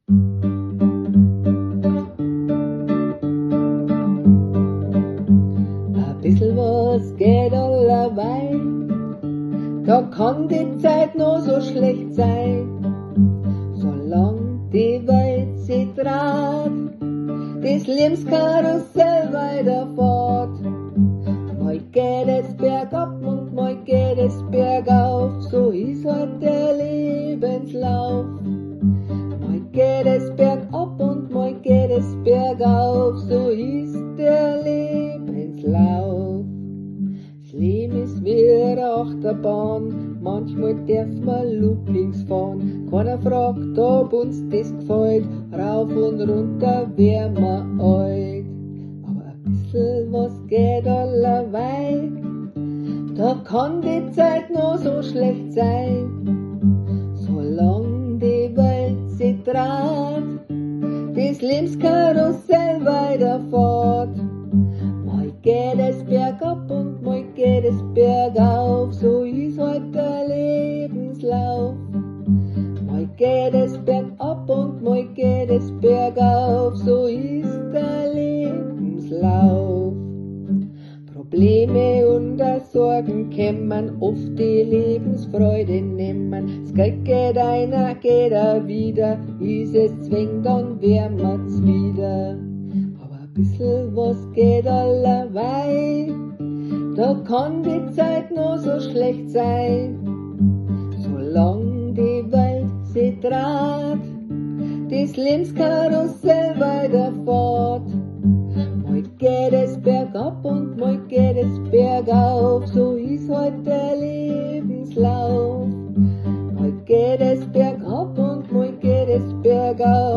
Ein bisschen was geht allerweil, da kann die Zeit noch so schlecht sein. Solang die Welt sich dreht, das Lebenskarussell weiterfahrt. Mal geht es bergab und mal geht es bergauf, so ist halt der Lebenslauf. Mal geht es bergab und mal geht es bergauf, so ist der Lebenslauf. Das Leben ist wie eine Achterbahn, manchmal darf man loopings fahren. Keiner fragt, ob uns das gefällt, rauf und runter wär man alt. Aber ein bisschen was geht allerweil, da kann die Zeit noch so schlecht sein. Solang die Welt sich dreht, das Lebenskarussell weiterfährt. Mal geht es bergab und mal geht es bergauf, so ist halt der Lebenslauf. Mal geht es bergab und mal geht es bergauf, so ist der Lebenslauf. Probleme und Sorgen kämmern, oft die Lebensfreude nehmen. Das Geld geht einer, geht er wieder, ist es zwingend, dann wär man's wieder. Aber ein bisschen was geht allerweil, da kann die Zeit noch so schlecht sein. Solang die Welt sich dreht, das Lebenskarussell weiterfährt. Mal geht es bergab und mal geht es bergauf, so ist halt der Lebenslauf. Mal geht es bergab und mal geht es bergauf.